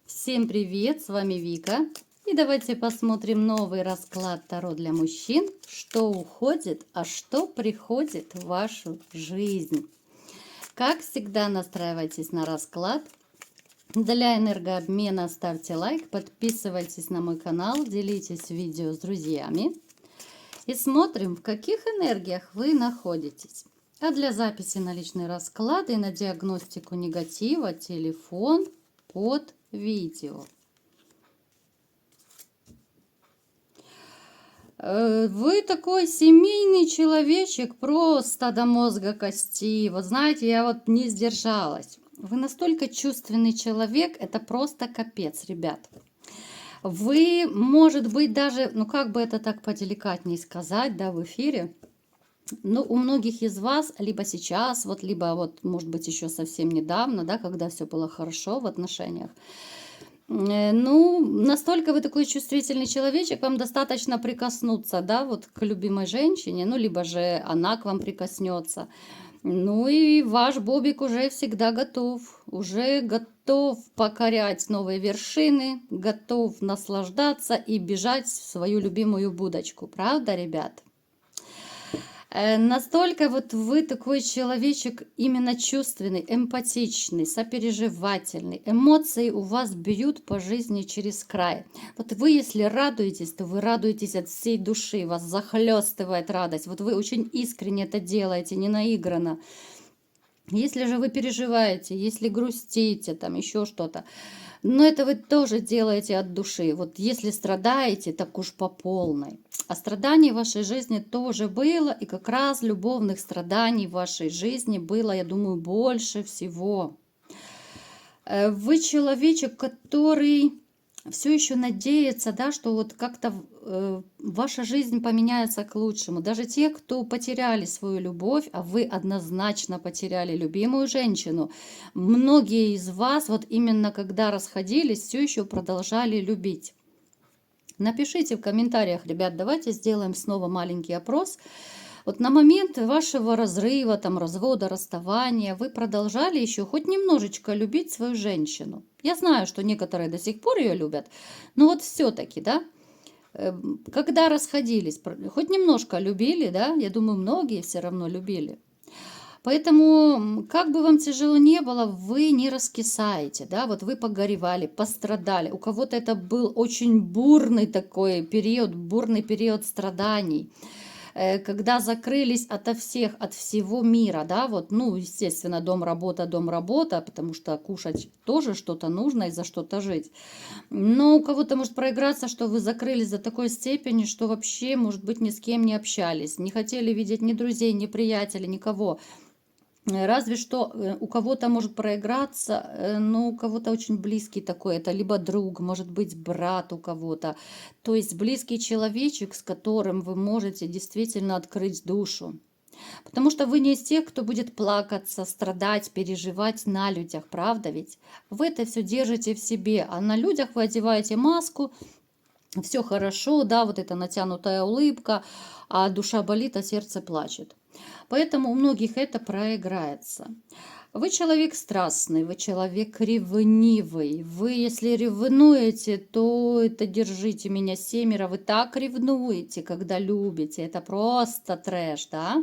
Всем привет, с вами Вика. И давайте посмотрим новый расклад Таро для мужчин. Что уходит, а что приходит в вашу жизнь. Как всегда, настраивайтесь на расклад. Для энергообмена ставьте лайк, подписывайтесь на мой канал, делитесь видео с друзьями. И смотрим, в каких энергиях вы находитесь. А для записи на личный расклад и на диагностику негатива телефон под видео. Вы такой семейный человечек, просто до мозга кости. Вот знаете, я вот не сдержалась. Вы настолько чувственный человек, это просто капец, ребят. Вы, может быть, даже, ну как бы это так поделикатнее сказать, да, в эфире. Ну, у многих из вас, либо сейчас, вот, либо вот, может быть, еще совсем недавно, да, когда все было хорошо в отношениях. Ну, настолько вы такой чувствительный человечек, вам достаточно прикоснуться, да, вот к любимой женщине, ну, либо же она к вам прикоснется. Ну и ваш Бобик уже готов покорять новые вершины, готов наслаждаться и бежать в свою любимую будочку. Правда, ребят? Настолько вот вы такой человечек именно чувственный, эмпатичный, сопереживательный. Эмоции у вас бьют по жизни через край. Вот вы, если радуетесь, то вы радуетесь от всей души, вас захлестывает радость. Вот вы очень искренне это делаете, не наигранно. Если же вы переживаете, если грустите, там еще что-то, но это вы тоже делаете от души. Вот если страдаете, так уж по полной. А страданий в вашей жизни тоже было, и как раз любовных страданий в вашей жизни было, я думаю, больше всего. Вы человечек, который все еще надеется, да, что вот как-то ваша жизнь поменяется к лучшему. Даже те, кто потеряли свою любовь, а вы однозначно потеряли любимую женщину, многие из вас вот именно когда расходились, все еще продолжали любить. Напишите в комментариях, ребят, давайте сделаем снова маленький опрос. Вот на момент вашего разрыва, там, развода, расставания, вы продолжали еще хоть немножечко любить свою женщину. Я знаю, что некоторые до сих пор ее любят, но вот все-таки, да, когда расходились, хоть немножко любили, да, я думаю, многие все равно любили. Поэтому, как бы вам тяжело не было, вы не раскисаете, да, вот вы погоревали, пострадали. У кого-то это был очень бурный такой период, бурный период страданий, когда закрылись ото всех, от всего мира, да, вот, ну, естественно, дом, работа, потому что кушать тоже что-то нужно и за что-то жить. Но у кого-то может проиграться, что вы закрылись до такой степени, что вообще, может быть, ни с кем не общались, не хотели видеть ни друзей, ни приятелей, никого. Разве что у кого-то может проиграться, но у кого-то очень близкий такой, это либо друг, может быть, брат у кого-то. То есть близкий человечек, с которым вы можете действительно открыть душу. Потому что вы не из тех, кто будет плакаться, страдать, переживать на людях, правда ведь? Вы это все держите в себе, а на людях вы одеваете маску, все хорошо, да, вот эта натянутая улыбка, а душа болит, а сердце плачет. Поэтому у многих это проиграется. Вы человек страстный, вы человек ревнивый. Вы, если ревнуете, то это держите меня семеро. Вы так ревнуете, когда любите. Это просто трэш, да?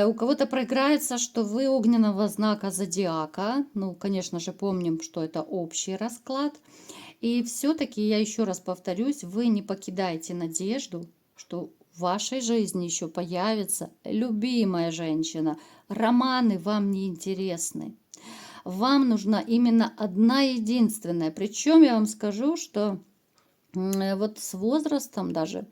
У кого-то проиграется, что вы огненного знака зодиака. Ну, конечно же, помним, что это общий расклад. И все-таки, я еще раз повторюсь, вы не покидаете надежду, что в вашей жизни еще появится любимая женщина. Романы вам не интересны. Вам нужна именно одна единственная. Причем я вам скажу, что вот с возрастом даже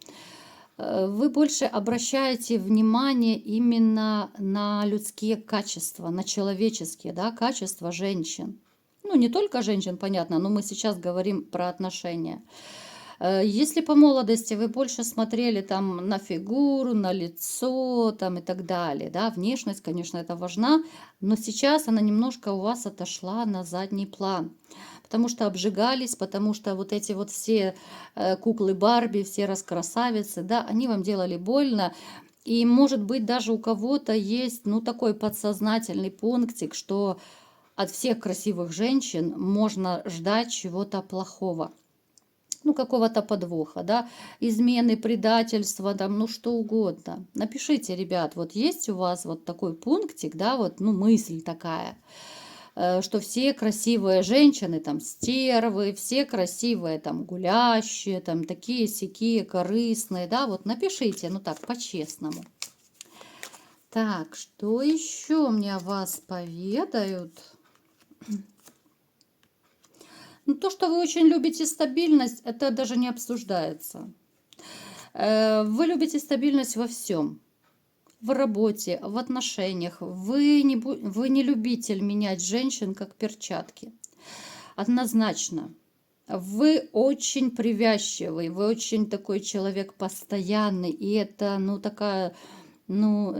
вы больше обращаете внимание именно на людские качества, на человеческие, да, качества женщин. Ну, не только женщин, понятно, но мы сейчас говорим про отношения. Если по молодости вы больше смотрели там на фигуру, на лицо там и так далее, да, внешность, конечно, это важна, но сейчас она немножко у вас отошла на задний план, потому что обжигались, потому что вот эти вот все куклы Барби, все раскрасавицы, да, они вам делали больно, и может быть даже у кого-то есть, ну, такой подсознательный пунктик, что от всех красивых женщин можно ждать чего-то плохого. Ну, какого-то подвоха, да, измены, предательства, там, ну, что угодно. Напишите, ребят, вот есть у вас вот такой пунктик, да, вот, ну, мысль такая, что все красивые женщины, там, стервы, все красивые, там, гулящие, там, такие-сякие, корыстные, да, вот напишите, ну, так, по-честному. Так, что еще мне о вас поведают? Ну, то, что вы очень любите стабильность, это даже не обсуждается. Вы любите стабильность во всем. В работе, в отношениях. Вы не любитель менять женщин, как перчатки. Однозначно. Вы очень привязчивый, вы очень такой человек постоянный. И это, ну, такая, ну,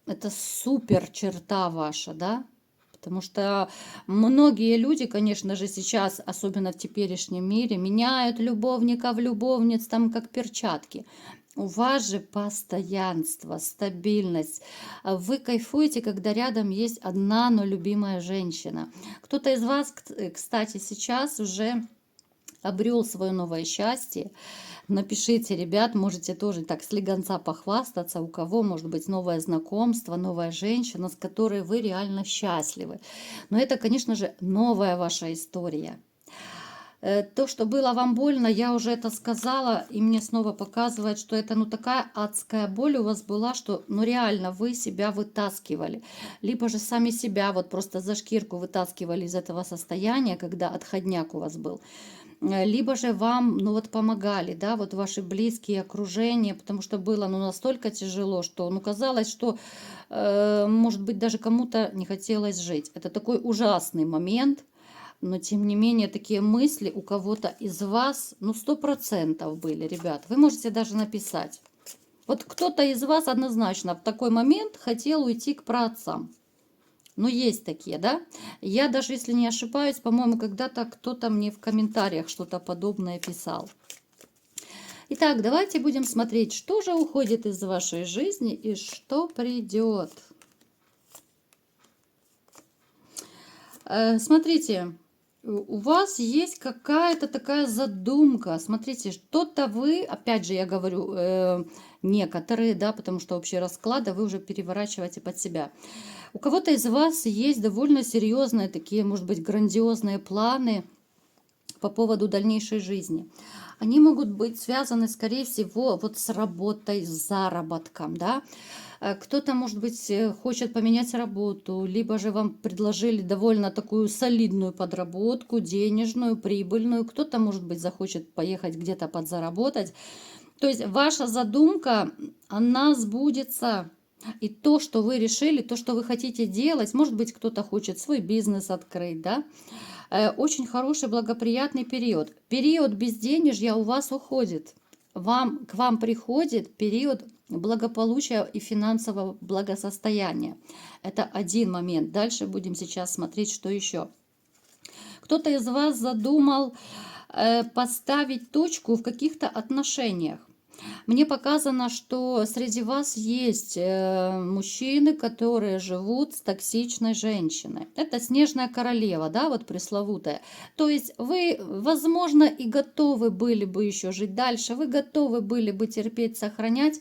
это супер черта ваша, да? Потому что многие люди, конечно же, сейчас, особенно в теперешнем мире, меняют любовников, любовниц, там, как перчатки. У вас же постоянство, стабильность. Вы кайфуете, когда рядом есть одна, но любимая женщина. Кто-то из вас, кстати, сейчас уже обрел свое новое счастье. Напишите, ребят, можете тоже так слегонца похвастаться, у кого может быть новое знакомство, новая женщина, с которой вы реально счастливы. Но это, конечно же, новая ваша история. То, что было вам больно, я уже это сказала, и мне снова показывает, что это, ну, такая адская боль у вас была, что, ну, реально вы себя вытаскивали. Либо же сами себя вот просто за шкирку вытаскивали из этого состояния, когда отходняк у вас был. Либо же вам, ну, вот помогали, да, вот ваши близкие, окружение, потому что было, ну, настолько тяжело, что, ну, казалось, что, может быть, даже кому-то не хотелось жить. Это такой ужасный момент. Но, тем не менее, такие мысли у кого-то из вас, ну, 100% были, ребят. Вы можете даже написать. Вот кто-то из вас однозначно в такой момент хотел уйти к праотцам. Ну, есть такие, да? Я даже, если не ошибаюсь, по-моему, когда-то кто-то мне в комментариях что-то подобное писал. Итак, давайте будем смотреть, что же уходит из вашей жизни и что придет. Смотрите. У вас есть какая-то такая задумка. Смотрите, что-то вы, опять же, я говорю, некоторые, да, потому что общие расклады вы уже переворачиваете под себя. У кого-то из вас есть довольно серьезные такие, может быть, грандиозные планы по поводу дальнейшей жизни. Они могут быть связаны, скорее всего, вот с работой, с заработком, да. Кто-то, может быть, хочет поменять работу, либо же вам предложили довольно такую солидную подработку, денежную, прибыльную. Кто-то, может быть, захочет поехать где-то подзаработать. То есть ваша задумка, она сбудется. И то, что вы решили, то, что вы хотите делать, может быть, кто-то хочет свой бизнес открыть, да. Очень хороший, благоприятный период. Период безденежья у вас уходит. К вам приходит период благополучия и финансового благосостояния. Это один момент. Дальше будем сейчас смотреть, что еще. Кто-то из вас задумал поставить точку в каких-то отношениях. Мне показано, что среди вас есть мужчины, которые живут с токсичной женщиной. Это снежная королева, да, вот пресловутая. То есть вы, возможно, и готовы были бы еще жить дальше, вы готовы были бы терпеть, сохранять,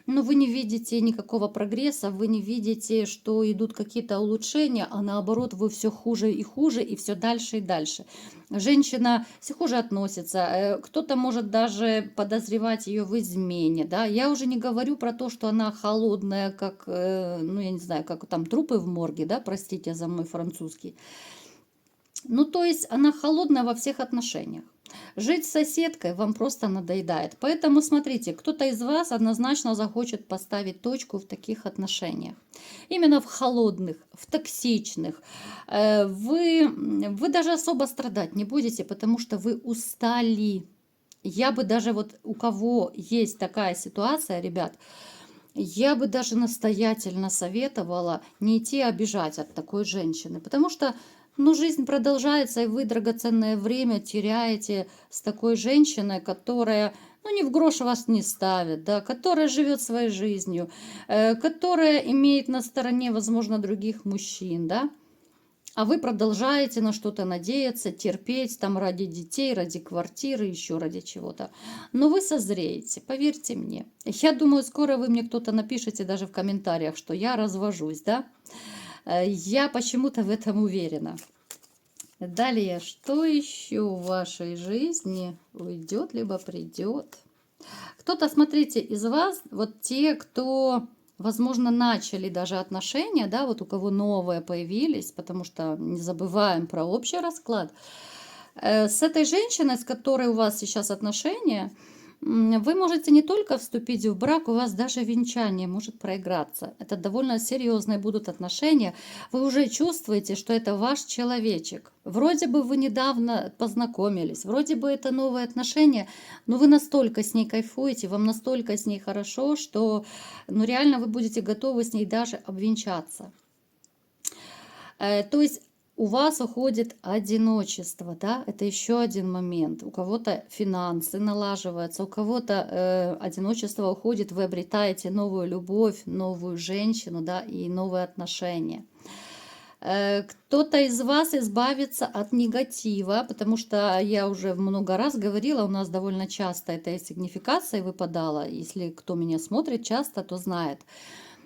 но вы не видите никакого прогресса, вы не видите, что идут какие-то улучшения, а наоборот, вы все хуже и все дальше и дальше. Женщина все хуже относится, кто-то может даже подозревать ее в измене, да. Я уже не говорю про то, что она холодная, как, ну, я не знаю, как там трупы в морге, да, простите за мой французский. Ну, то есть она холодная во всех отношениях. Жить с соседкой вам просто надоедает. Поэтому смотрите, кто-то из вас однозначно захочет поставить точку в таких отношениях. Именно в холодных, в токсичных. Вы даже особо страдать не будете, потому что вы устали. Я бы даже вот у кого есть такая ситуация, ребят, я бы даже настоятельно советовала не идти обижать от такой женщины, потому что, ну, жизнь продолжается, и вы драгоценное время теряете с такой женщиной, которая, ну, ни в грош вас не ставит, да, которая живет своей жизнью, которая имеет на стороне, возможно, других мужчин, да. а вы продолжаете на что-то надеяться, терпеть там ради детей, ради квартиры, еще ради чего-то. Но вы созреете, поверьте мне. Я думаю, скоро вы мне кто-то напишите даже в комментариях, что я развожусь, да? Я почему-то в этом уверена. Далее, что еще в вашей жизни уйдет, либо придет? Кто-то, смотрите, из вас, вот те, кто, возможно, начали даже отношения, да, вот у кого новые появились, потому что не забываем про общий расклад. С этой женщиной, с которой у вас сейчас отношения, вы можете не только вступить в брак, у вас даже венчание может проиграться. Это довольно серьезные будут отношения. Вы уже чувствуете, что это ваш человечек. Вроде бы вы недавно познакомились, вроде бы это новые отношения, но вы настолько с ней кайфуете, вам настолько с ней хорошо, что ну, реально вы будете готовы с ней даже обвенчаться. То есть у вас уходит одиночество, да, это еще один момент. У кого-то финансы налаживаются, у кого-то одиночество уходит, вы обретаете новую любовь, новую женщину, да, и новые отношения. Кто-то из вас избавится от негатива, потому что я уже много раз говорила, у нас довольно часто эта сигнификация выпадала. Если кто меня смотрит часто, то знает.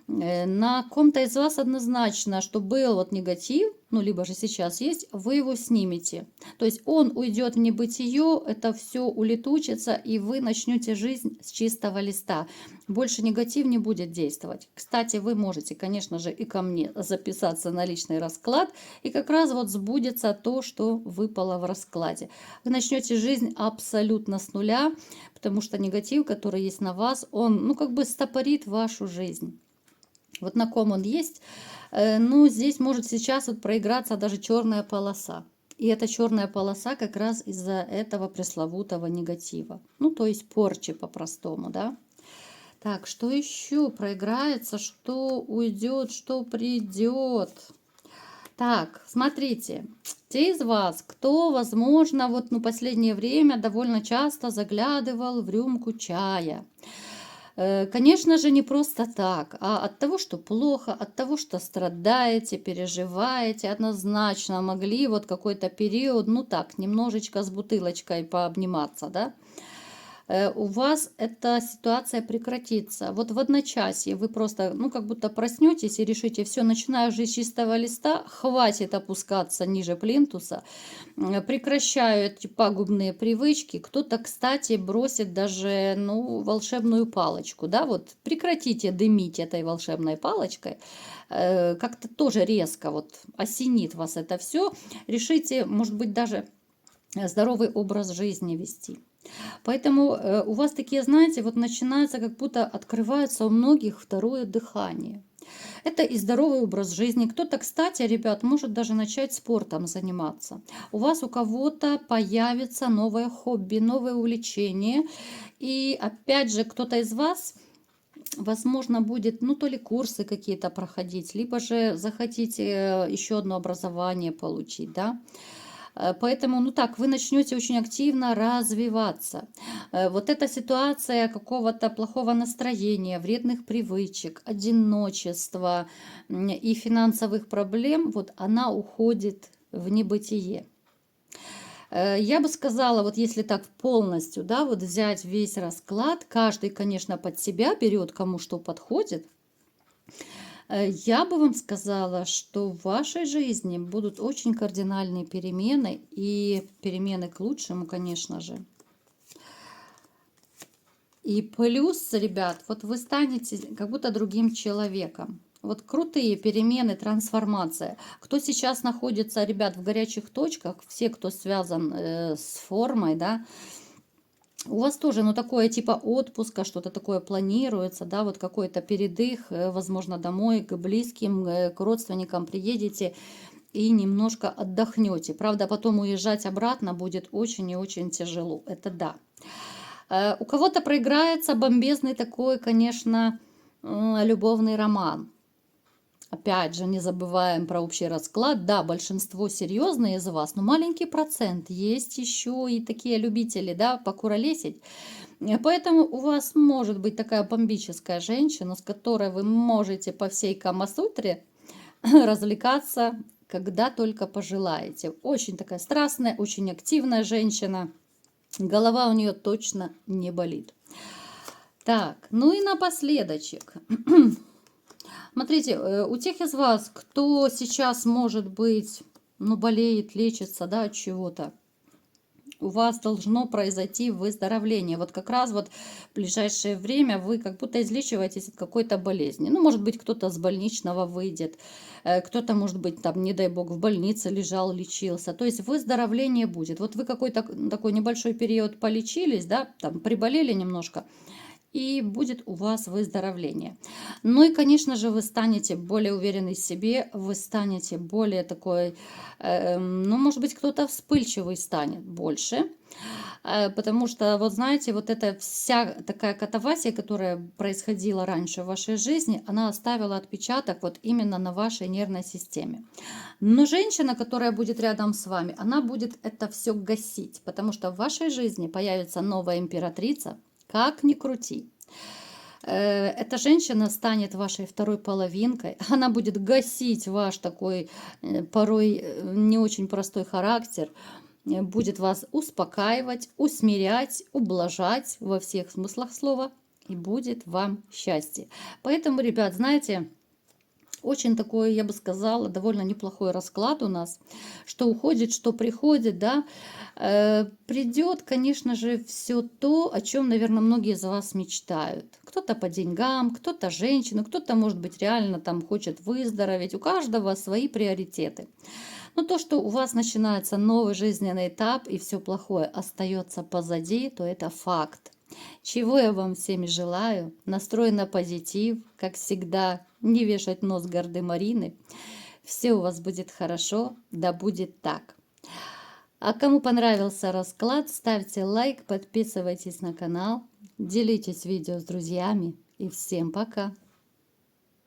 На ком-то из вас однозначно, что был вот негатив, ну, либо же сейчас есть, вы его снимете. То есть он уйдет в небытие, это все улетучится, и вы начнете жизнь с чистого листа. Больше негатив не будет действовать. Кстати, вы можете, конечно же, и ко мне записаться на личный расклад, и как раз вот сбудется то, что выпало в раскладе. Вы начнете жизнь абсолютно с нуля, потому что негатив, который есть на вас, он, ну, как бы стопорит вашу жизнь. Вот на ком он есть, ну, здесь может сейчас вот проиграться даже черная полоса. И эта черная полоса как раз из-за этого пресловутого негатива. Ну, то есть порчи по-простому, да. Так, что еще проиграется, что уйдет, что придет? Так, смотрите, те из вас, кто, возможно, вот ну, последнее время довольно часто заглядывал в рюмку чая. Конечно же, не просто так, а от того, что плохо, от того, что страдаете, переживаете, однозначно могли вот какой-то период, ну так, немножечко с бутылочкой пообниматься, да, у вас эта ситуация прекратится. Вот в одночасье вы просто, ну, как будто проснетесь и решите, все, начинаю жить с чистого листа, хватит опускаться ниже плинтуса, прекращаю эти пагубные привычки. Кто-то, кстати, бросит даже, ну, волшебную палочку, да, вот прекратите дымить этой волшебной палочкой, как-то тоже резко вот осенит вас это все, решите, может быть, даже здоровый образ жизни вести. Поэтому у вас такие, знаете, вот начинается, как будто открывается у многих второе дыхание. Это и здоровый образ жизни. Кто-то, кстати, ребят, может даже начать спортом заниматься. У вас у кого-то появится новое хобби, новое увлечение. И опять же, кто-то из вас, возможно, будет, ну, то ли курсы какие-то проходить, либо же захотите еще одно образование получить, да. Поэтому, ну так, вы начнете очень активно развиваться. Вот эта ситуация какого-то плохого настроения, вредных привычек, одиночества и финансовых проблем, вот она уходит в небытие. Я бы сказала, вот если так полностью, да, вот взять весь расклад, каждый, конечно, под себя берет, кому что подходит. Я бы вам сказала, что в вашей жизни будут очень кардинальные перемены, и перемены к лучшему, конечно же. И плюс, ребят, вот вы станете как будто другим человеком. Вот крутые перемены, трансформация. Кто сейчас находится, ребят, в горячих точках, все, кто связан с формой, да, у вас тоже, ну, такое типа отпуска, что-то такое планируется, да, вот какой-то передых, возможно, домой, к близким, к родственникам приедете и немножко отдохнете. Правда, потом уезжать обратно будет очень и очень тяжело, это да. У кого-то проиграется бомбезный такой, конечно, любовный роман. Опять же, не забываем про общий расклад. Да, большинство серьезные из вас, но маленький процент. Есть еще и такие любители, да, покуролесить. Поэтому у вас может быть такая бомбическая женщина, с которой вы можете по всей Камасутре развлекаться когда только пожелаете. Очень такая страстная, очень активная женщина. Голова у нее точно не болит. Так, ну и напоследочек. Смотрите, у тех из вас, кто сейчас, может быть, ну, болеет, лечится, да, от чего-то, у вас должно произойти выздоровление. Вот как раз вот в ближайшее время вы как будто излечиваетесь от какой-то болезни. Ну, может быть, кто-то с больничного выйдет, кто-то, может быть, там, не дай бог, в больнице лежал, лечился. То есть выздоровление будет. Вот вы какой-то такой небольшой период полечились, да, там, приболели немножко, и будет у вас выздоровление. Ну и, конечно же, вы станете более уверенной в себе, вы станете более такой, ну, может быть, кто-то вспыльчивый станет больше, потому что, вот знаете, вот эта вся такая катавасия, которая происходила раньше в вашей жизни, она оставила отпечаток вот именно на вашей нервной системе. Но женщина, которая будет рядом с вами, она будет это все гасить, потому что в вашей жизни появится новая императрица, как ни крути. Эта женщина станет вашей второй половинкой. Она будет гасить ваш такой порой не очень простой характер. Будет вас успокаивать, усмирять, ублажать во всех смыслах слова. И будет вам счастье. Поэтому, ребят, знаете, очень такой, я бы сказала, довольно неплохой расклад у нас. Что уходит, что приходит, да. Придет, конечно же, все то, о чем, наверное, многие из вас мечтают. Кто-то по деньгам, кто-то женщину, кто-то, может быть, реально там хочет выздороветь. У каждого свои приоритеты. Но то, что у вас начинается новый жизненный этап и все плохое остается позади, то это факт. Чего я вам всем желаю. Настрой на позитив, как всегда, не вешать нос горды Марины. Все у вас будет хорошо, да будет так. А кому понравился расклад, ставьте лайк, подписывайтесь на канал, делитесь видео с друзьями и всем пока!